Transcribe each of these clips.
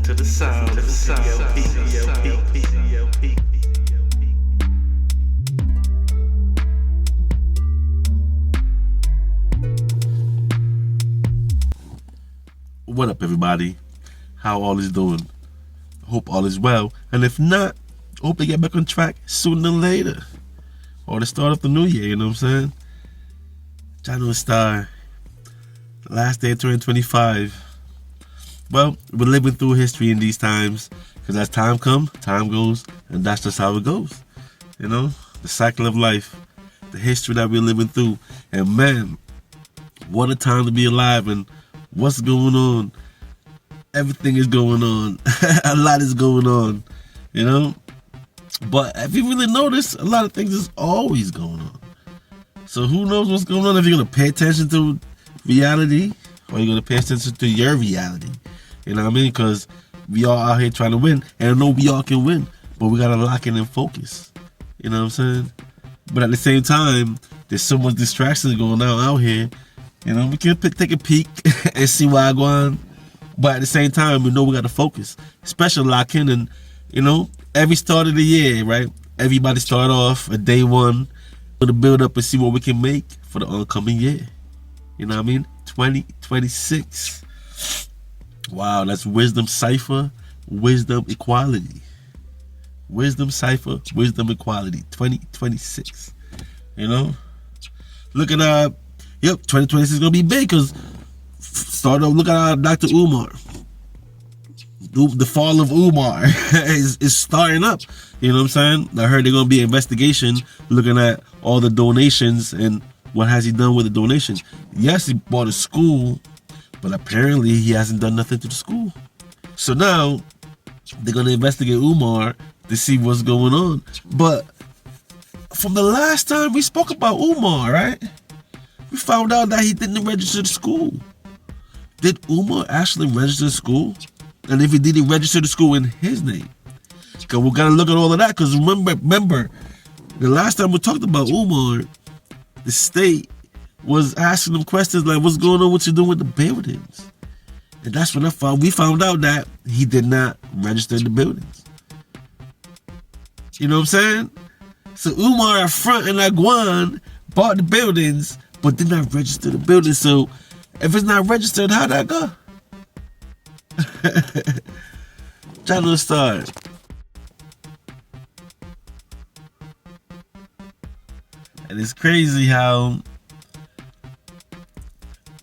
to the sound of CLP. What up, everybody? How all is doing? Hope all is well. And if not, hope they get back on track sooner than later. Or the start of the new year, you know what I'm saying? January Star. Last day of 2025. Well, we're living through history in these times. Because as time comes, time goes. And that's just how it goes. You know? The cycle of life. The history that we're living through. And man, what a time to be alive. And what's going on? Everything is going on. A lot is going on, you know? But if you really notice, a lot of things is always going on. So who knows what's going on if you're going to pay attention to reality or you're going to pay attention to your reality. You know what I mean? Because we all out here trying to win. And I know we all can win, but we got to lock in and focus. You know what I'm saying? But at the same time, there's so much distractions going on out here. You know, we can take a peek and see why I go on. But at the same time, we know we got to focus. Especially lock in and, you know, every start of the year, right? Everybody start off at day one with a build up and see what we can make for the oncoming year. You know what I mean? 2026. Wow, that's Wisdom Cipher, Wisdom Equality. Wisdom Cipher, Wisdom Equality, 2026. You know? Looking at, yep, 2026 is going to be big because start off, look at Dr. Umar. The fall of Umar is starting up. You know what I'm saying? I heard there's going to be an investigation looking at all the donations and what has he done with the donations. Yes, he bought a school, but apparently he hasn't done nothing to the school. So now they're going to investigate Umar to see what's going on. But from the last time we spoke about Umar, right? We found out that he didn't register the school. Did Umar actually register the school? And if he did, he register the school in his name? Because we got to look at all of that. Because remember, the last time we talked about Umar, the state was asking him questions like, what's going on, what you doing with the buildings? And that's when we found out that he did not register the buildings. You know what I'm saying? So Umar up front in Agwan bought the buildings, but did not register the buildings. So if it's not registered, how'd that go? January Star. And it's crazy how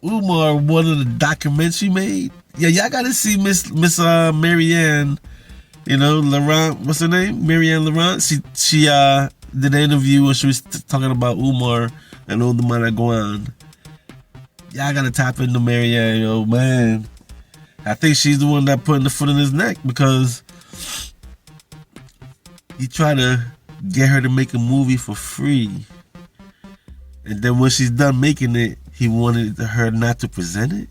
Umar, one of the documents he made. Yeah, y'all gotta see Miss Marianne, you know, Laurent, what's her name? Marianne Laurent. She did an interview where she was talking about Umar and all the money that go on. Y'all gotta tap into Marianne, yo, man. I think she's the one that put the foot in his neck because he tried to get her to make a movie for free. And then when she's done making it, he wanted her not to present it.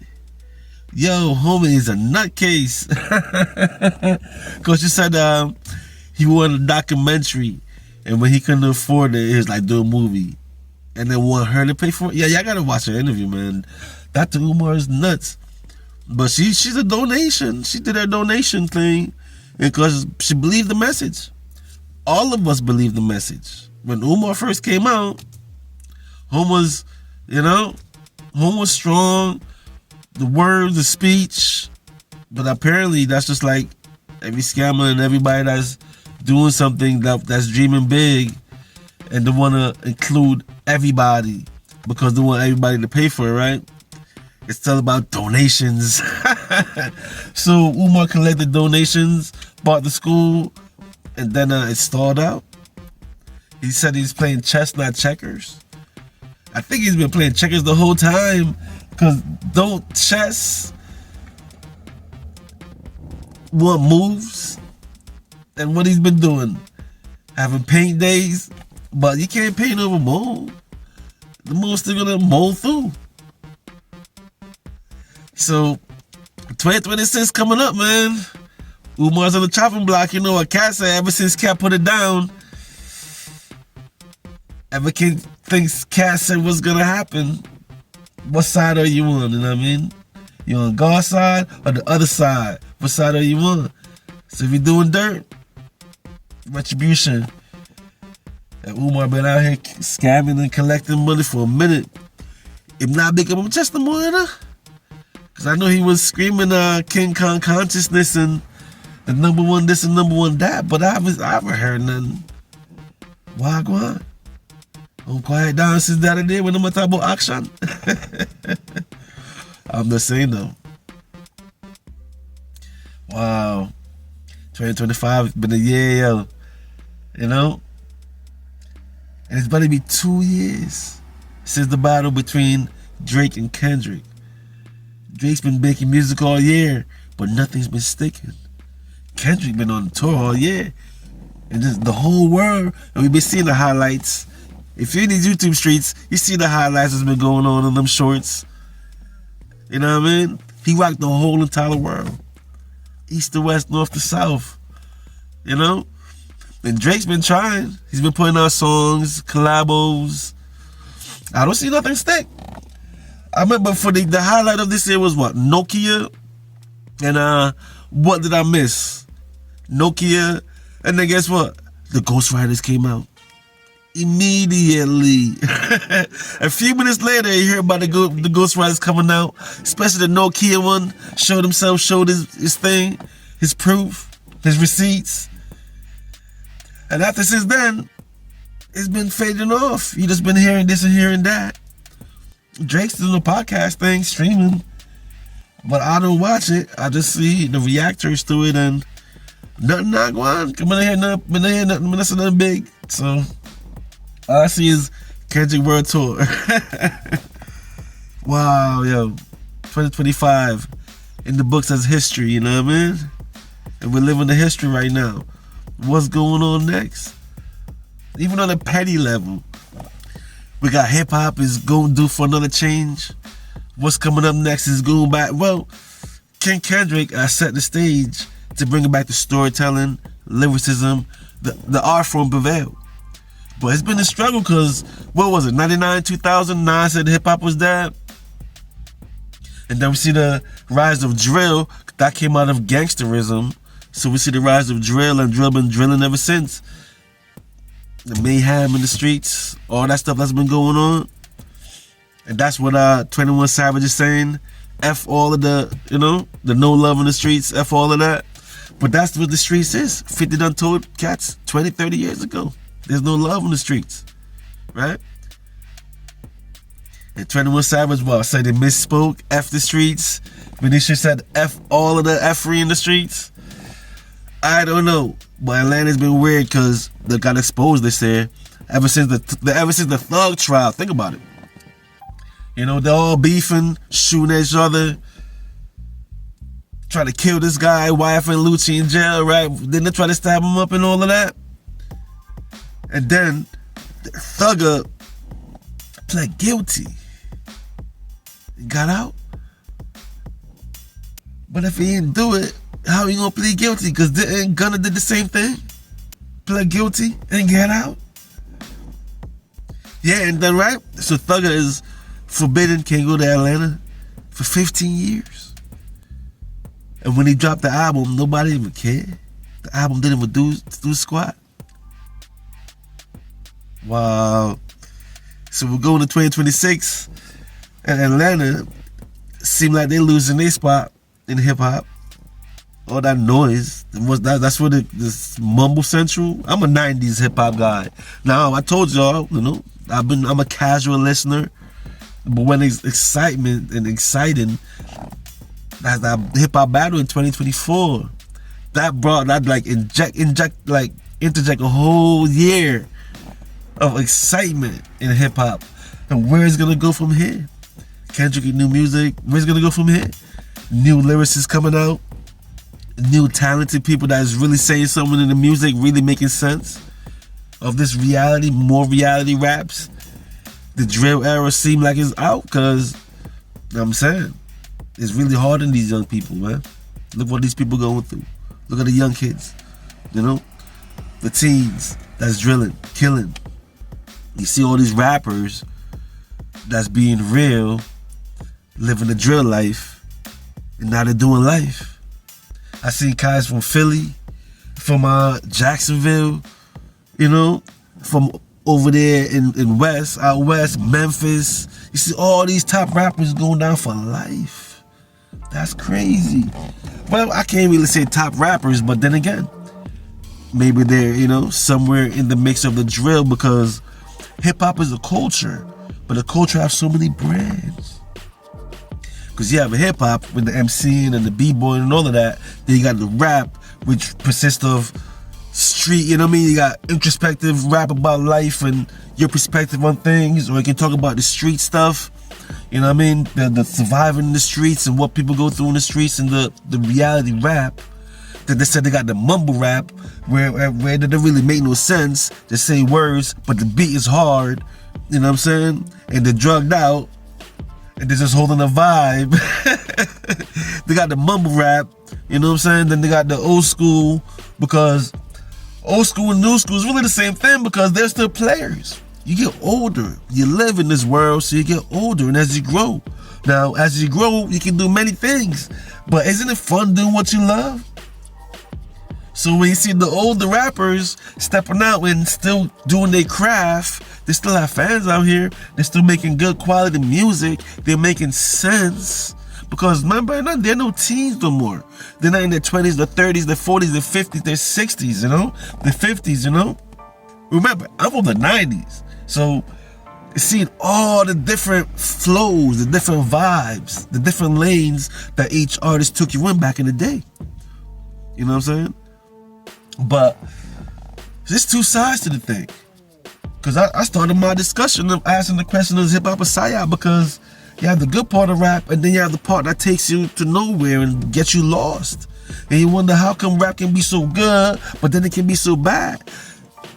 Yo, homie is a nutcase. Because she said he wanted a documentary. And when he couldn't afford it, he was like, do a movie. And then want her to pay for it. Yeah, y'all gotta watch her interview, man. Dr. Umar is nuts. But she's a donation. She did her donation thing because she believed the message. All of us believe the message. When Umar first came out, Home was strong. The words, the speech. But apparently that's just like every scammer and everybody that's doing something that's dreaming big and they want to include everybody because they want everybody to pay for it, right? It's all about donations. So Umar collected donations, bought the school, and then it stalled out. He said he's playing chess, not checkers. I think he's been playing checkers the whole time, because chess want moves, and what he's been doing, having paint days, but you can't paint over mold. The mold's still gonna mold through. So 2026 coming up, man. Umar's on the chopping block. You know what Cat said, ever since Cat put it down, ever thinks Cat said what's gonna happen, what side are you on? You know what I mean? You on God's side or the other side? What side are you on? So if you're doing dirt, retribution. And Umar been out here scamming and collecting money for a minute. If not big of a testimony, because I know he was screaming King Kong consciousness and the number one this and number one that, but I haven't heard nothing. Wagwan. I'm quiet down since that day when I'm talking about action. I'm just saying though. Wow. 2025 has been a year, yo. You know? And it's about to be 2 years since the battle between Drake and Kendrick. Drake's been making music all year, but nothing's been sticking. Kendrick been on the tour all year. And just the whole world, and we've been seeing the highlights. If you're in these YouTube streets, you see the highlights that's been going on in them shorts. You know what I mean? He rocked the whole entire world. East to west, north to south. You know? And Drake's been trying. He's been putting out songs, collabos. I don't see nothing stick. I remember for the highlight of this year was what? Nokia. And what did I miss? Nokia. And then guess what? The Ghost Riders came out. Immediately. A few minutes later, you hear about the Ghost Riders coming out. Especially the Nokia one. Showed himself, showed his thing, his proof, his receipts. And after since then, it's been fading off. You just been hearing this and hearing that. Drake's doing a podcast thing, streaming. But I don't watch it. I just see the reactors to it and nothing not going. Come on, nothing, nothing big. So all I see is Kendrick World Tour. Wow, yo. 2025 in the books as history, you know what I mean? And we're living the history right now. What's going on next? Even on a petty level, we got hip hop is going due for another change. What's coming up next is going back. Well, King Kendrick set the stage to bring it back to storytelling, lyricism, the art form prevailed. But it's been a struggle because, what was it, 99, 2009 said hip hop was dead. And then we see the rise of drill that came out of gangsterism. So we see the rise of drill, and drill been drilling ever since. The mayhem in the streets, all that stuff that's been going on. And that's what 21 Savage is saying. F all of the, the no love in the streets, F all of that. But that's what the streets is. 50 done told cats 20, 30 years ago. There's no love in the streets, right? And 21 Savage, said they misspoke, F the streets. Benicia said F all of the F-free in the streets. I don't know, but Atlanta's been weird because they got exposed this year. Ever since the Thug trial, think about it. They're all beefing, shooting at each other, trying to kill this guy, wife and Lucci in jail, right? Then they try to stab him up and all of that. And then Thugger pled guilty. He got out. But if he didn't do it, how he gonna plead guilty? Because didn't Gunna did the same thing? Pled guilty and get out? Yeah, and then right? So Thugger is forbidden, can't go to Atlanta for 15 years. And when he dropped the album, nobody even cared. The album didn't even do squat. Wow. So we're going to 2026 and Atlanta seem like they're losing their spot in hip-hop. All that noise, that's what this mumble central. I'm a 90s hip-hop guy. Now, I told y'all, I'm a casual listener. But when it's excitement and exciting, that's that hip-hop battle in 2024. That brought that interject a whole year of excitement in hip-hop. And where it's gonna go from here? Kendrick and new music, where's it gonna go from here? New lyricists coming out, new talented people that is really saying something in the music, really making sense of this reality, more reality raps. The drill era seems like it's out because, I'm saying, it's really hard on these young people, man. Look what these people going through. Look at the young kids, the teens that's drilling, killing. You see all these rappers that's being real, living the drill life, and now they're doing life. I seen guys from Philly, from Jacksonville, you know, from over there out west, Memphis. You see all these top rappers going down for life. That's crazy. Well, I can't really say top rappers, but then again, maybe they're, you know, somewhere in the mix of the drill, because hip-hop is a culture, but the culture has so many brands. Because you have a hip-hop with the MCing and the b-boy and all of that. Then you got the rap, which consists of street, you know what I mean? You got introspective rap about life and your perspective on things, or you can talk about the street stuff, you know what I mean? The surviving in the streets and what people go through in the streets, and the reality rap. Then they said they got the mumble rap, where they don't really make no sense. They say words, but the beat is hard, you know what I'm saying? And they're drugged out, and they're just holding a vibe. They got the mumble rap, you know what I'm saying? Then they got the old school, because old school and new school is really the same thing, because they're still players. You get older. You live in this world, so you get older, and as you grow. Now, as you grow, you can do many things, but isn't it fun doing what you love? So when you see the older rappers stepping out and still doing their craft, they still have fans out here. They're still making good quality music. They're making sense. Because remember, they're no teens no more. They're not in their 20s, their 30s, their 40s, their 50s, their 60s, you know? Their 50s, you know? Remember, I'm from the 90s. So, seeing all the different flows, the different vibes, the different lanes that each artist took you in back in the day. You know what I'm saying? But there's two sides to the thing. Because I started my discussion of asking the question, is hip-hop a psyop? Because you have the good part of rap, and then you have the part that takes you to nowhere and gets you lost. And you wonder, how come rap can be so good, but then it can be so bad?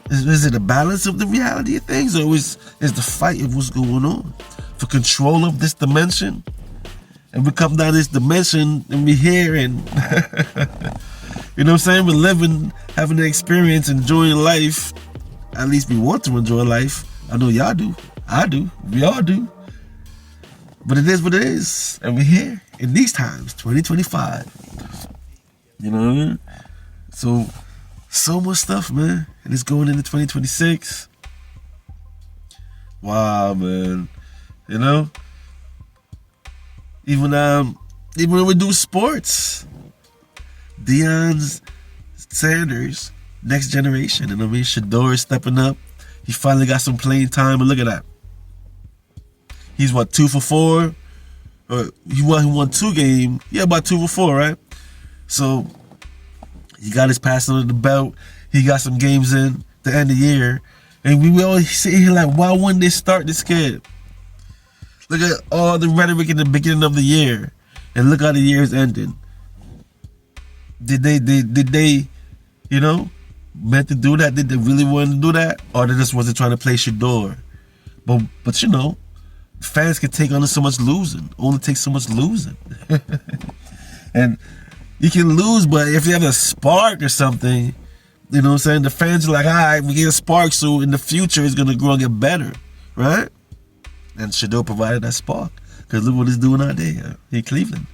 Is it a balance of the reality of things, or is the fight of what's going on for control of this dimension? And we come down this dimension, and we here, and you know what I'm saying? We're living, having an experience, enjoying life. At least we want to enjoy life. I know y'all do. I do. We all do. But it is what it is. And we're here in these times, 2025. You know what I mean? So much stuff, man. And it's going into 2026. Wow, man. You know? Even when we do sports, Deion Sanders, next generation. You know what I mean? Shador is stepping up. He finally got some playing time, and look at that. He's what, 2 for 4? He won 2 games. Yeah, about 2 for 4, right? So he got his pass under the belt. He got some games in the end of the year. And we always sit here like, why wouldn't they start this kid? Look at all the rhetoric in the beginning of the year. And look how the year is ending. Did they, you know, meant to do that? Did they really want to do that? Or they just wasn't trying to play Shador? But you know, fans can take on so much losing. Only takes so much losing. And you can lose, but if you have a spark or something, you know what I'm saying? The fans are like, all right, we get a spark, so in the future it's going to grow and get better, right? And Shador provided that spark. Because look what he's doing out there in Cleveland.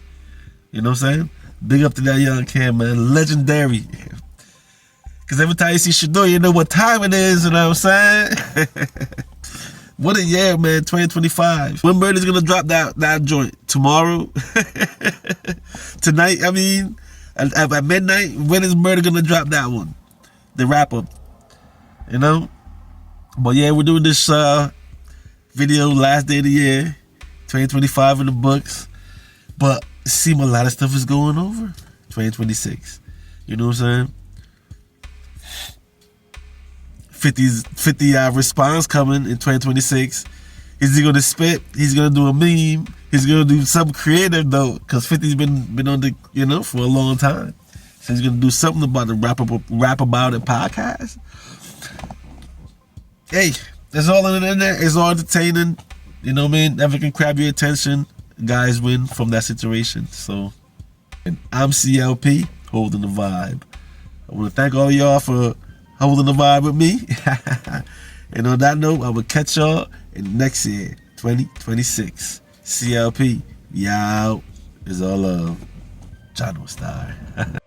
You know what I'm saying? Big up to that young kid, man. Legendary. Because every time you see Shador, you know what time it is, you know what I'm saying? What a year, man, 2025. When Murder's gonna drop that joint? Tomorrow? Tonight, I mean, at midnight, when is Murder gonna drop that one? The wrap-up, you know? But yeah, we're doing this video last day of the year, 2025 in the books. But it seems a lot of stuff is going over 2026. You know what I'm saying? 50 response coming in 2026. Is he gonna spit? He's gonna do a meme. He's gonna do something creative though, because 50's been on the, you know, for a long time. So he's gonna do something about the rap about it podcast. Hey, it's all in there. It's all entertaining. You know what I mean? Never can grab your attention. Guys win from that situation. So, and I'm CLP, holding the vibe. I want to thank all of y'all for holding the vibe with me. And on that note, I will catch y'all in next year, 2026. CLP, y'all is all love. Channel Star.